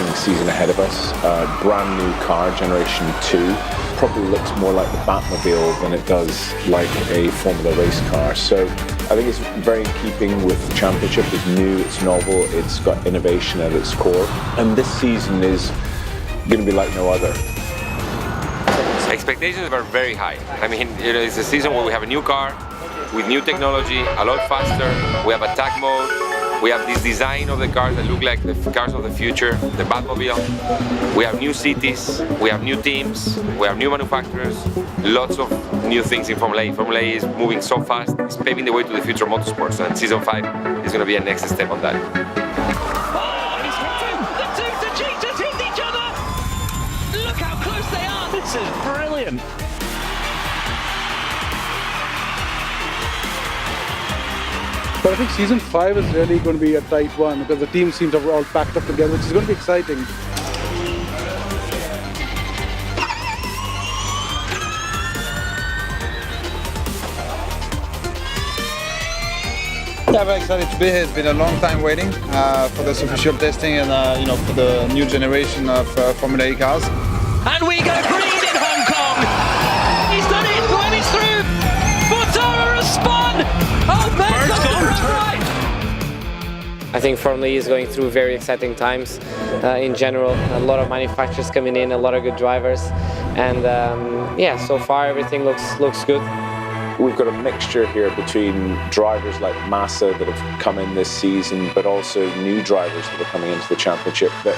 exciting season ahead of us. Brand new car, Generation 2. Probably looks more like the Batmobile than it does like a Formula race car. So I think it's very in keeping with the championship. It's new, it's novel, it's got innovation at its core. And this season is going to be like no other. Expectations are very high. I mean, it's a season where we have a new car with new technology, a lot faster. We have attack mode. We have this design of the cars that look like the cars of the future, the Batmobile. We have new cities, we have new teams, we have new manufacturers, lots of new things in Formula E. Formula E is moving so fast, it's paving the way to the future of motorsports, and Season 5 is going to be a next step on that. Oh, he's hit him! The cheaters hit each other! Look how close they are! This is brilliant! But I think Season 5 is really going to be a tight one because the teams seem to have all packed up together, which is going to be exciting. Yeah, very excited to be here. It's been a long time waiting for this official testing and for the new generation of Formula E cars. And we go green in Hong Kong! He's done it! He's through! Mortara has spun! Oh, man, right! I think Formula E is going through very exciting times in general. A lot of manufacturers coming in, a lot of good drivers, and yeah, so far everything looks good. We've got a mixture here between drivers like Massa that have come in this season, but also new drivers that are coming into the championship that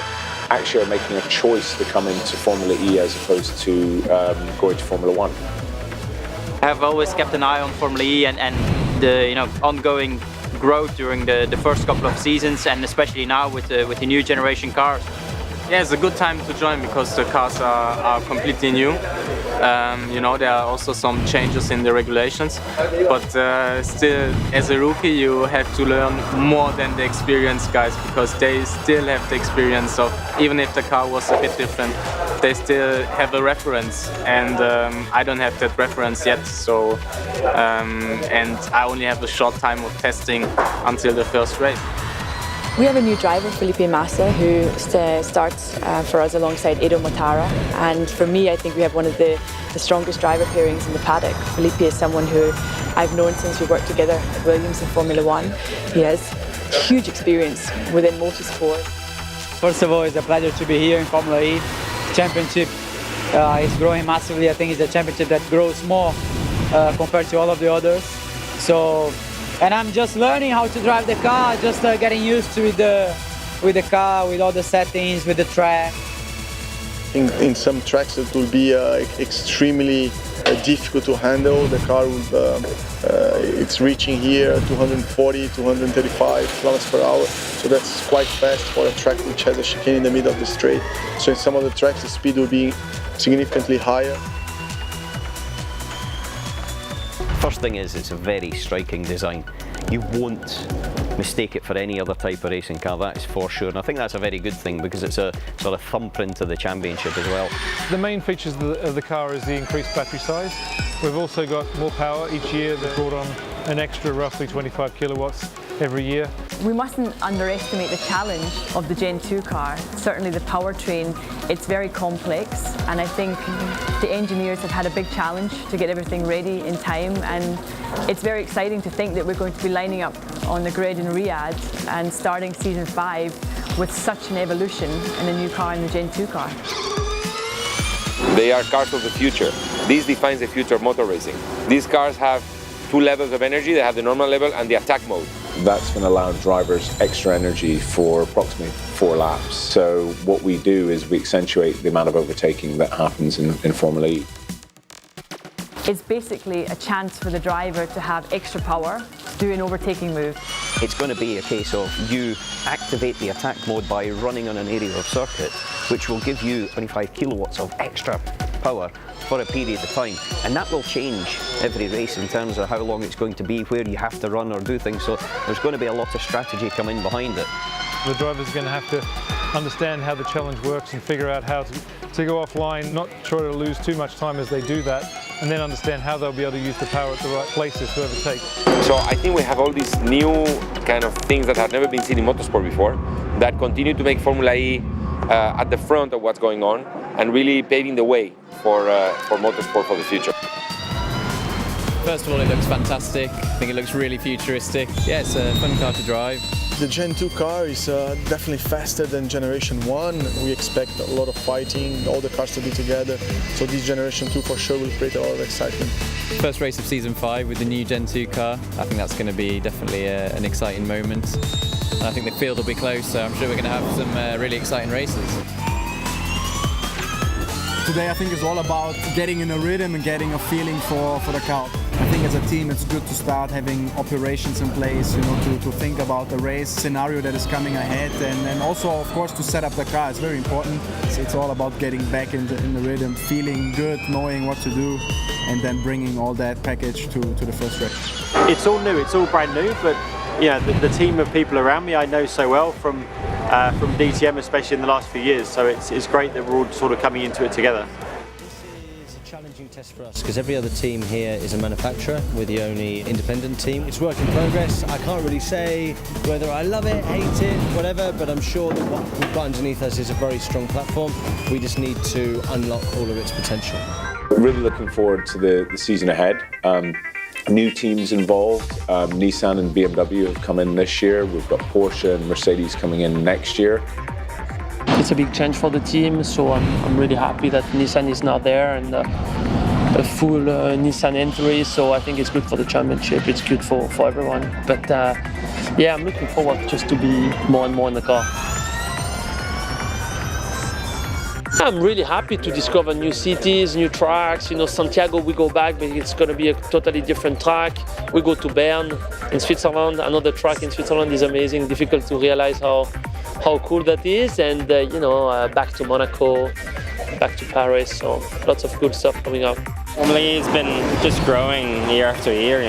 actually are making a choice to come into Formula E as opposed to going to Formula 1. I have always kept an eye on Formula E and the ongoing growth during the first couple of seasons, and especially now with the new generation cars. Yeah, it's a good time to join because the cars are completely new. There are also some changes in the regulations, but still, as a rookie, you have to learn more than the experienced guys because they still have the experience of, even if the car was a bit different, they still have a reference, and I don't have that reference yet. So, and I only have a short time of testing until the first race. We have a new driver, Felipe Massa, who starts for us alongside Edo Mortara. And for me, I think we have one of the strongest driver pairings in the paddock. Felipe is someone who I've known since we worked together at Williams in Formula 1. He has huge experience within motorsport. First of all, it's a pleasure to be here in Formula E. Championship is growing massively. I think it's a championship that grows more compared to all of the others. And I'm just learning how to drive the car, just getting used to with the car, with all the settings, with the track. In some tracks it will be extremely difficult to handle. The car it's reaching here 240, 235 kilometers per hour. So that's quite fast for a track which has a chicane in the middle of the straight. So in some of the tracks the speed will be significantly higher. First thing is, it's a very striking design. You won't mistake it for any other type of racing car, that's for sure. And I think that's a very good thing because it's a sort of thumbprint of the championship as well. The main features of the car is the increased battery size. We've also got more power each year. They've brought on an extra roughly 25 kilowatts every year. We mustn't underestimate the challenge of the Gen 2 car. Certainly the powertrain, it's very complex, and I think the engineers have had a big challenge to get everything ready in time, and it's very exciting to think that we're going to be lining up on the grid in Riyadh and starting Season 5 with such an evolution in a new car, in the Gen 2 car. They are cars of the future. This defines the future of motor racing. These cars have two levels of energy. They have the normal level and the attack mode. That's going to allow drivers extra energy for approximately 4 laps. So what we do is we accentuate the amount of overtaking that happens in Formula E. It's basically a chance for the driver to have extra power to do an overtaking move. It's going to be a case of you activate the attack mode by running on an area of circuit, which will give you 25 kilowatts of extra power for a period of time, and that will change every race in terms of how long it's going to be, where you have to run or do things. So there's going to be a lot of strategy coming behind it. The driver's going to have to understand how the challenge works and figure out how to go offline, not try to lose too much time as they do that, and then understand how they'll be able to use the power at the right places to overtake. So I think we have all these new kind of things that have never been seen in motorsport before that continue to make Formula E at the front of what's going on and really paving the way for motorsport for the future. First of all, it looks fantastic. I think it looks really futuristic. Yeah, it's a fun car to drive. The Gen 2 car is definitely faster than Generation 1. We expect a lot of fighting, all the cars to be together. So this Generation 2 for sure will create a lot of excitement. First race of Season 5 with the new Gen 2 car. I think that's going to be definitely an exciting moment. And I think the field will be close, so I'm sure we're going to have some really exciting races. Today I think it's all about getting in a rhythm and getting a feeling for the car. I think as a team it's good to start having operations in place, to think about the race scenario that is coming ahead, and also of course to set up the car. It's very important. It's all about getting back in the rhythm, feeling good, knowing what to do, and then bringing all that package to the first race. It's all new, it's all brand new, but the team of people around me I know so well from DTM, especially in the last few years, so it's great that we're all sort of coming into it together. This is a challenging test for us because every other team here is a manufacturer. We're the only independent team. It's work in progress. I can't really say whether I love it, hate it, whatever, but I'm sure that what we've got underneath us is a very strong platform. We just need to unlock all of its potential. Really looking forward to the season ahead. New teams involved. Nissan and BMW have come in this year. We've got Porsche and Mercedes coming in next year. It's a big change for the team, so I'm really happy that Nissan is now there and a full Nissan entry, so I think it's good for the championship, it's good for everyone. But yeah, I'm looking forward just to be more and more in the car. I'm really happy to discover new cities, new tracks. Santiago we go back, but it's going to be a totally different track. We go to Bern in Switzerland. Another track in Switzerland is amazing. Difficult to realize how cool that is. And back to Monaco, back to Paris. So lots of good stuff coming up. Formula E has been just growing year after year.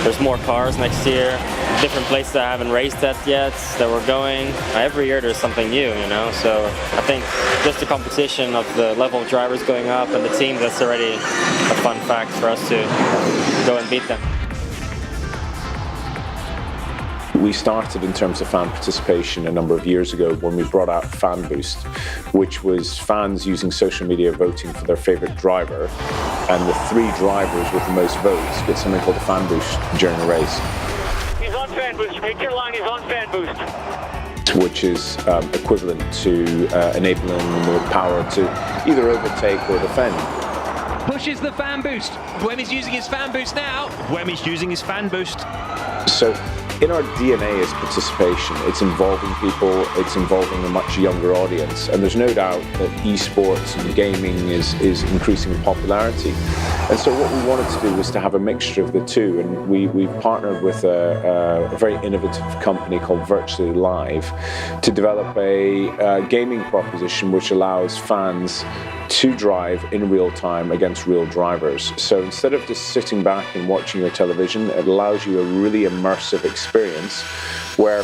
There's more cars next year, different places I haven't raced at yet that we're going. Every year there's something new, so I think just the competition of the level of drivers going up and the teams, that's already a fun fact for us to go and beat them. We started in terms of fan participation a number of years ago when we brought out Fan Boost, which was fans using social media voting for their favourite driver, and the 3 drivers with the most votes get something called a Fan Boost during the race. He's on Fan Boost, make your line, he's on Fan Boost. Which is equivalent to enabling them the power to either overtake or defend. Pushes the Fan Boost. Buemi's using his Fan Boost now. Buemi's using his Fan Boost. So in our DNA is participation. It's involving people, it's involving a much younger audience, and there's no doubt that esports and gaming is increasing in popularity. And so what we wanted to do was to have a mixture of the two, and we partnered with a very innovative company called Virtually Live to develop a gaming proposition which allows fans to drive in real time against real drivers. So instead of just sitting back and watching your television, it allows you a really immersive experience where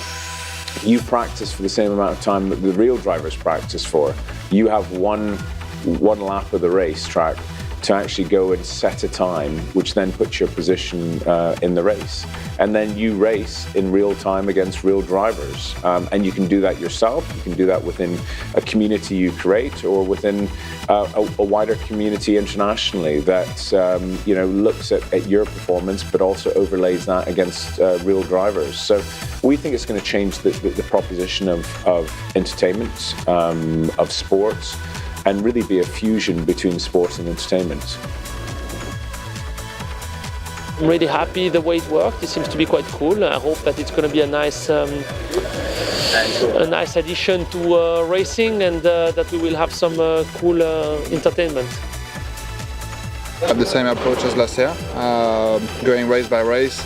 you practice for the same amount of time that the real drivers practice for. You have one lap of the racetrack to actually go and set a time, which then puts your position in the race. And then you race in real time against real drivers. And you can do that yourself. You can do that within a community you create or within a wider community internationally that looks at your performance, but also overlays that against real drivers. So we think it's going to change the proposition of entertainment, of sports, and really be a fusion between sports and entertainment. I'm really happy the way it worked. It seems to be quite cool. I hope that it's going to be a nice addition to racing, and that we will have some cool entertainment. I have the same approach as last year, going race by race.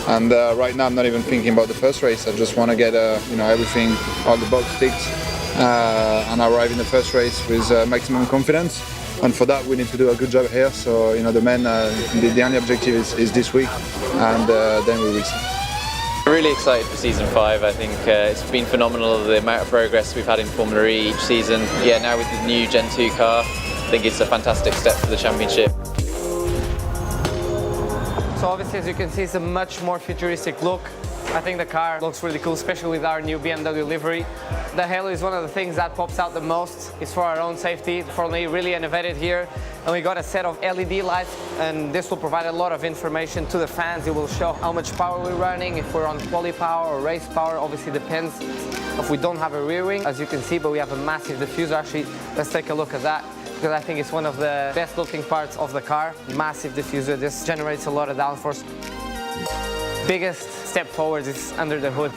And right now I'm not even thinking about the first race. I just want to get everything, all the box ticked, and arrive in the first race with maximum confidence. And for that we need to do a good job here. So the only objective is this week, and then we will see. Really excited for Season 5. I think it's been phenomenal, the amount of progress we've had in Formula E each season. Yeah, now with the new Gen 2 car, I think it's a fantastic step for the championship. So obviously, as you can see, it's a much more futuristic look. I think the car looks really cool, especially with our new BMW livery. The halo is one of the things that pops out the most. It's for our own safety. Formula E really innovated here, and we got a set of LED lights, and this will provide a lot of information to the fans. It will show how much power we're running, if we're on quali power or race power. Obviously depends if we don't have a rear wing, as you can see, but we have a massive diffuser. Actually, let's take a look at that, because I think it's one of the best looking parts of the car. Massive diffuser. This generates a lot of downforce. Biggest step forward is under the hood.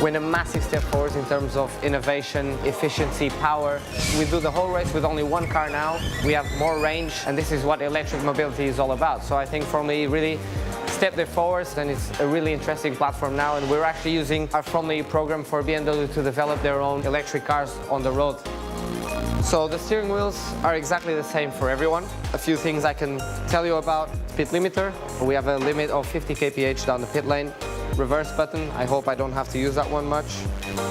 We're in a massive step forward in terms of innovation, efficiency, power. We do the whole race with only one car now. We have more range, and this is what electric mobility is all about. So I think Formula E really stepped it forward, and it's a really interesting platform now, and we're actually using our Formula E program for BMW to develop their own electric cars on the road. So the steering wheels are exactly the same for everyone. A few things I can tell you about. Speed limiter, we have a limit of 50 kph down the pit lane. Reverse button, I hope I don't have to use that one much.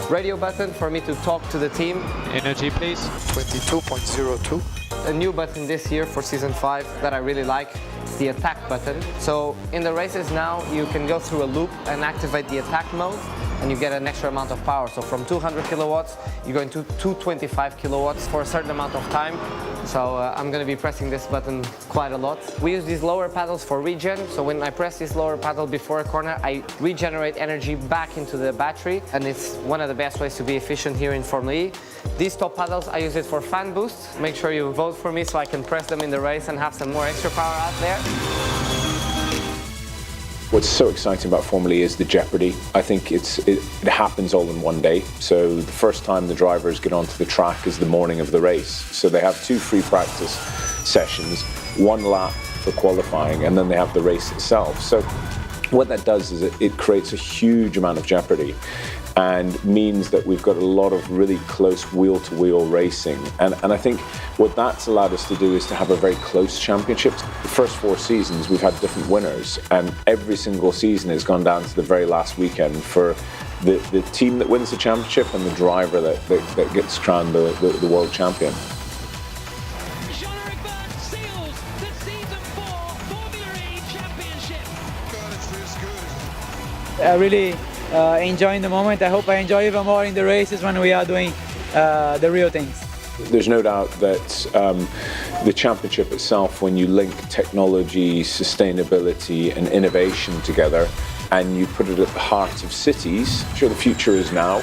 Radio button for me to talk to the team. Energy, please. 22.02. A new button this year for Season 5 that I really like, the attack button. So in the races now, you can go through a loop and activate the attack mode, and you get an extra amount of power. So from 200 kilowatts, you go into 225 kilowatts for a certain amount of time. So I'm going to be pressing this button quite a lot. We use these lower paddles for regen. So when I press this lower paddle before a corner, I regenerate energy back into the battery, and it's one of the best ways to be efficient here in Formula E. These top paddles, I use it for fan boost. Make sure you vote for me so I can press them in the race and have some more extra power out there. What's so exciting about Formula E is the jeopardy. I think it happens all in one day. So the first time the drivers get onto the track is the morning of the race. So they have 2 free practice sessions, 1 lap for qualifying, and then they have the race itself. So what that does is it creates a huge amount of jeopardy, and means that we've got a lot of really close wheel-to-wheel racing. And I think what that's allowed us to do is to have a very close championship. The first 4 seasons we've had different winners, and every single season has gone down to the very last weekend for the team that wins the championship and the driver that gets crowned the world champion. Jean-Eric Vergne seals the Season 4 Formula E Championship. God, it feels good. Really enjoying the moment. I hope I enjoy even more in the races when we are doing the real things. There's no doubt that the championship itself, when you link technology, sustainability and innovation together, and you put it at the heart of cities, sure, the future is now.